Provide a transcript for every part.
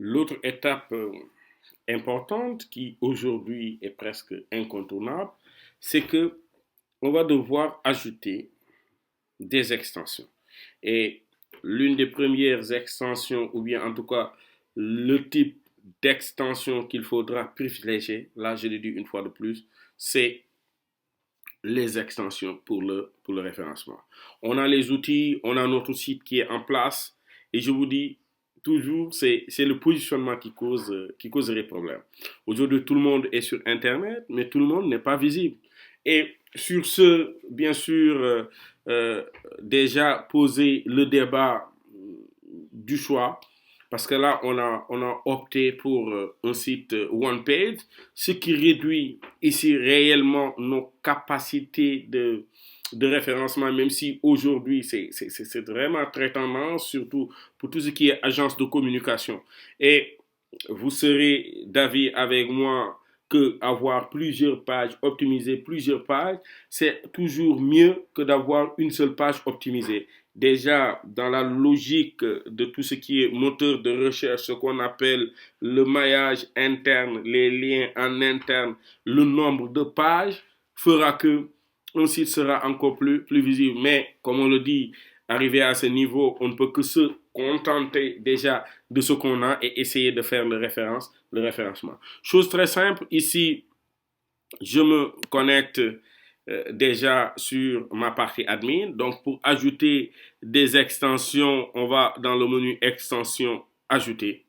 L'autre étape importante qui aujourd'hui est presque incontournable, c'est que on va devoir ajouter des extensions. Et l'une des premières extensions, ou bien en tout cas le type d'extension qu'il faudra privilégier, là je le dis une fois de plus, c'est les extensions pour le référencement. On a les outils, on a notre site qui est en place et je vous dis toujours, c'est le positionnement qui causerait problème. Aujourd'hui, tout le monde est sur Internet, mais tout le monde n'est pas visible. Et sur ce, bien sûr, euh, déjà poser le débat du choix, parce que là, on a opté pour un site one page, ce qui réduit ici réellement nos capacités de référencement, même si aujourd'hui, c'est vraiment très tendance, surtout pour tout ce qui est agence de communication. Et vous serez d'avis avec moi que avoir plusieurs pages, optimiser plusieurs pages, c'est toujours mieux que d'avoir une seule page optimisée. Déjà, dans la logique de tout ce qui est moteur de recherche, ce qu'on appelle le maillage interne, les liens en interne, le nombre de pages fera que un site sera encore plus visible. Mais, comme on le dit, arrivé à ce niveau, on ne peut que se contenter déjà de ce qu'on a et essayer de faire le référencement. Chose très simple, ici, je me connecte déjà sur ma partie admin. Donc, pour ajouter des extensions, on va dans le menu extension ajouter.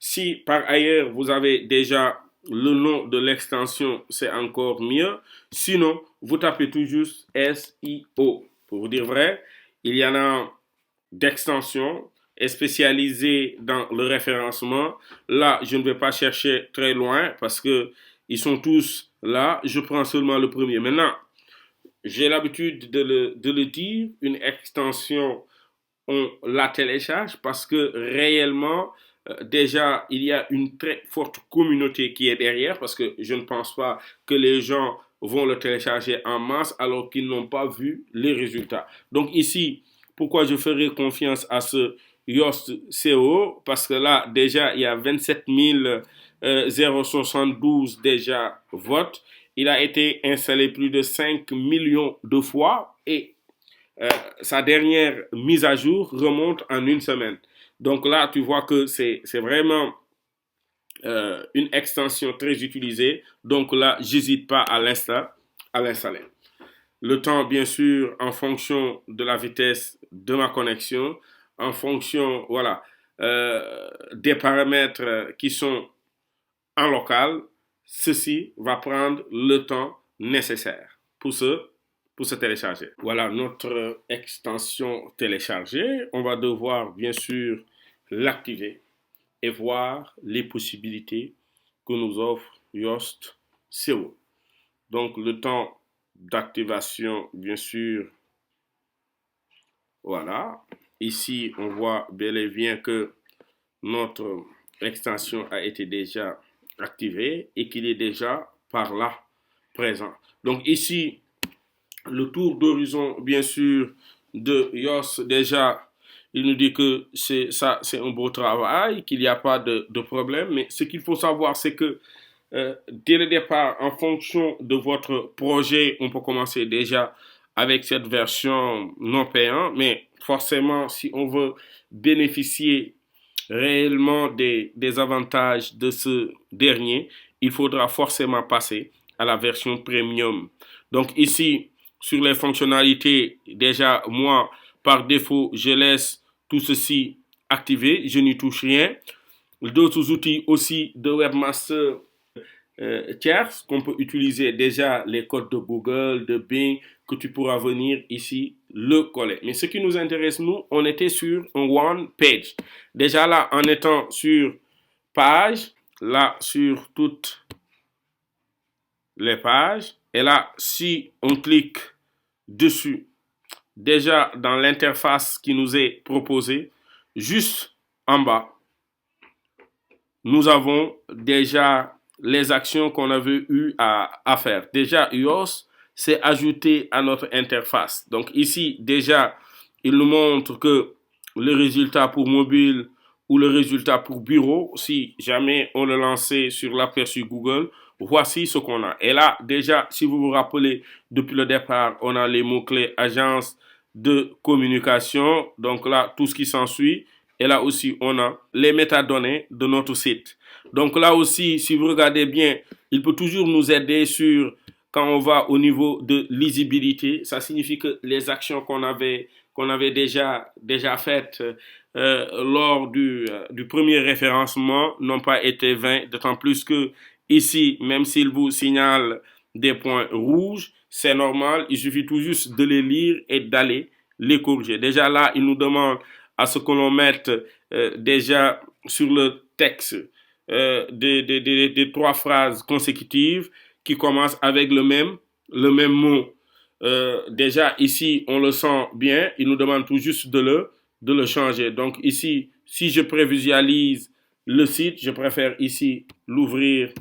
Si par ailleurs vous avez déjà le nom de l'extension, c'est encore mieux. Sinon, vous tapez tout juste SEO. Pour vous dire vrai, il y en a d'extensions spécialisées dans le référencement. Là, je ne vais pas chercher très loin parce que ils sont tous là. Je prends seulement le premier. Maintenant, j'ai l'habitude de le dire, une extension, on la télécharge parce que réellement, déjà, il y a une très forte communauté qui est derrière parce que je ne pense pas que les gens vont le télécharger en masse alors qu'ils n'ont pas vu les résultats. Donc ici, pourquoi je ferai confiance à ce Yoast CO? Parce que là, déjà, il y a 27 072 déjà votes. Il a été installé plus de 5 millions de fois et euh, sa dernière mise à jour remonte en une semaine. Donc là, tu vois que c'est vraiment une extension très utilisée. Donc là, j'hésite pas à l'installer. Le temps, bien sûr, en fonction de la vitesse de ma connexion, en fonction, voilà, des paramètres qui sont en local, ceci va prendre le temps nécessaire pour se télécharger. Voilà notre extension téléchargée. On va devoir bien sûr l'activer et voir les possibilités que nous offre Yoast SEO. Donc le temps d'activation, bien sûr, voilà. Ici, on voit bel et bien que notre extension a été déjà activé et qu'il est déjà par là présent. Donc ici, le tour d'horizon, bien sûr, de Yoast, déjà, il nous dit que c'est un beau travail, qu'il n'y a pas de problème. Mais ce qu'il faut savoir, c'est que dès le départ, en fonction de votre projet, on peut commencer déjà avec cette version non payante. Mais forcément, si on veut bénéficier réellement des avantages de ce dernier, il faudra forcément passer à la version premium. Donc ici, sur les fonctionnalités, déjà, moi, par défaut, je laisse tout ceci activé, je n'y touche rien. D'autres outils aussi de webmaster tierces qu'on peut utiliser, déjà les codes de Google, de Bing, que tu pourras venir ici le coller. Mais ce qui nous intéresse, nous, on était sur un one page. Déjà là, en étant sur page, là, sur toutes les pages, et là, si on clique dessus, déjà dans l'interface qui nous est proposée, juste en bas, nous avons déjà les actions qu'on avait eu à faire. Déjà, Yoast s'est ajouté à notre interface. Donc ici, déjà, il nous montre que le résultat pour mobile ou le résultat pour bureau, si jamais on le lançait sur l'aperçu Google, voici ce qu'on a. Et là, déjà, si vous vous rappelez, depuis le départ, on a les mots-clés agence de communication. Donc là, tout ce qui s'ensuit. Et là aussi, on a les métadonnées de notre site. Donc là aussi, si vous regardez bien, il peut toujours nous aider sur quand on va au niveau de lisibilité. Ça signifie que les actions qu'on avait déjà faites lors du premier référencement n'ont pas été vains, d'autant plus que ici, même s'il vous signale des points rouges, c'est normal, il suffit tout juste de les lire et d'aller les corriger. Déjà là, il nous demande à ce que l'on mette déjà sur le texte des trois phrases consécutives qui commencent avec le même mot. Déjà ici, on le sent bien, il nous demande tout juste de le changer. Donc ici, si je prévisualise le site, je préfère ici l'ouvrir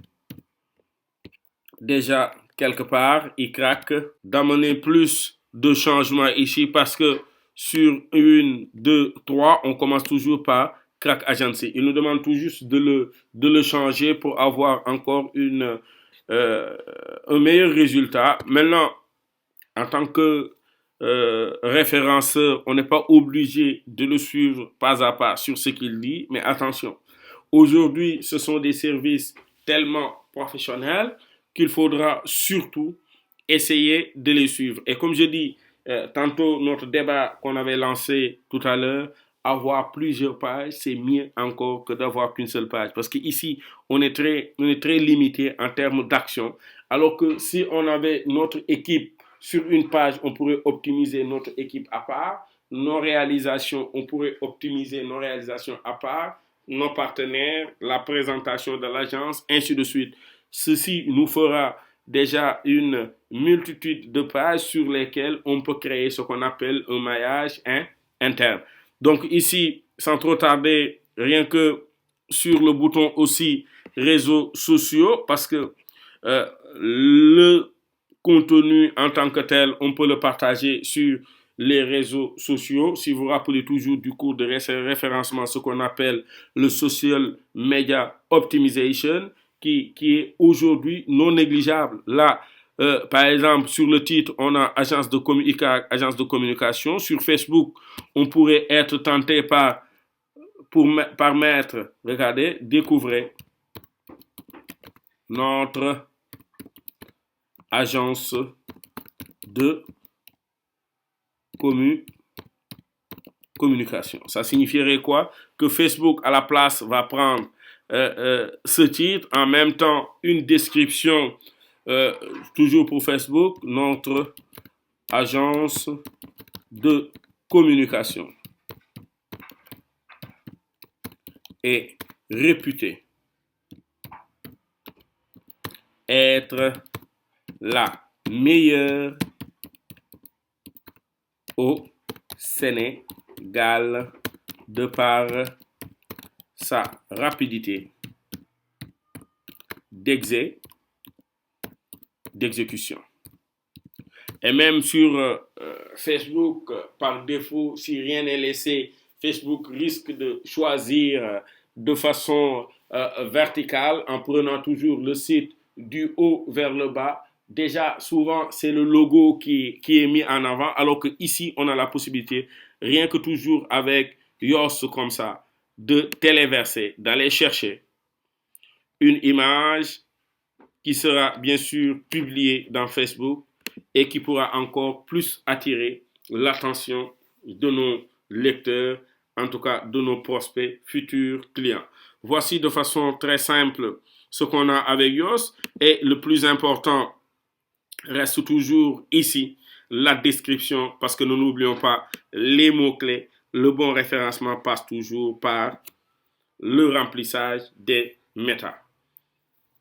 déjà quelque part, il craque, d'amener plus de changements ici parce que sur 1, 2, 3, on commence toujours par Crack Agency. Il nous demande tout juste de le changer pour avoir encore un meilleur résultat. Maintenant, en tant que référenceur, on n'est pas obligé de le suivre pas à pas sur ce qu'il dit, mais attention, aujourd'hui, ce sont des services tellement professionnels qu'il faudra surtout essayer de les suivre. Et comme je dis, tantôt, notre débat qu'on avait lancé tout à l'heure, avoir plusieurs pages, c'est mieux encore que d'avoir qu'une seule page. Parce qu'ici, on est très limité en termes d'action. Alors que si on avait notre équipe sur une page, on pourrait optimiser notre équipe à part. Nos réalisations, on pourrait optimiser nos réalisations à part. Nos partenaires, la présentation de l'agence, ainsi de suite. Ceci nous fera déjà une multitude de pages sur lesquelles on peut créer ce qu'on appelle un maillage interne. Donc ici, sans trop tarder, rien que sur le bouton aussi réseaux sociaux, parce que le contenu en tant que tel, on peut le partager sur les réseaux sociaux. Si vous vous rappelez toujours du cours de référencement, ce qu'on appelle le Social Media Optimization, qui est aujourd'hui non négligeable. Là, par exemple, sur le titre, on a agence de communication. Sur Facebook, on pourrait être tenté par mettre, regardez, découvrez notre agence de communication. Ça signifierait quoi? Que Facebook, à la place, va prendre ce titre, en même temps, une description, toujours pour Facebook, notre agence de communication est réputée être la meilleure au Sénégal de par sa rapidité d'exécution. Et même sur Facebook, par défaut, si rien n'est laissé, Facebook risque de choisir de façon verticale en prenant toujours le site du haut vers le bas. Déjà, souvent, c'est le logo qui est mis en avant, alors qu'ici, on a la possibilité, rien que toujours avec Yoast comme ça, de téléverser, d'aller chercher une image qui sera bien sûr publiée dans Facebook et qui pourra encore plus attirer l'attention de nos lecteurs, en tout cas de nos prospects, futurs clients. Voici de façon très simple ce qu'on a avec Yoast, et le plus important reste toujours ici, la description, parce que nous n'oublions pas les mots-clés. Le bon référencement passe toujours par le remplissage des méta.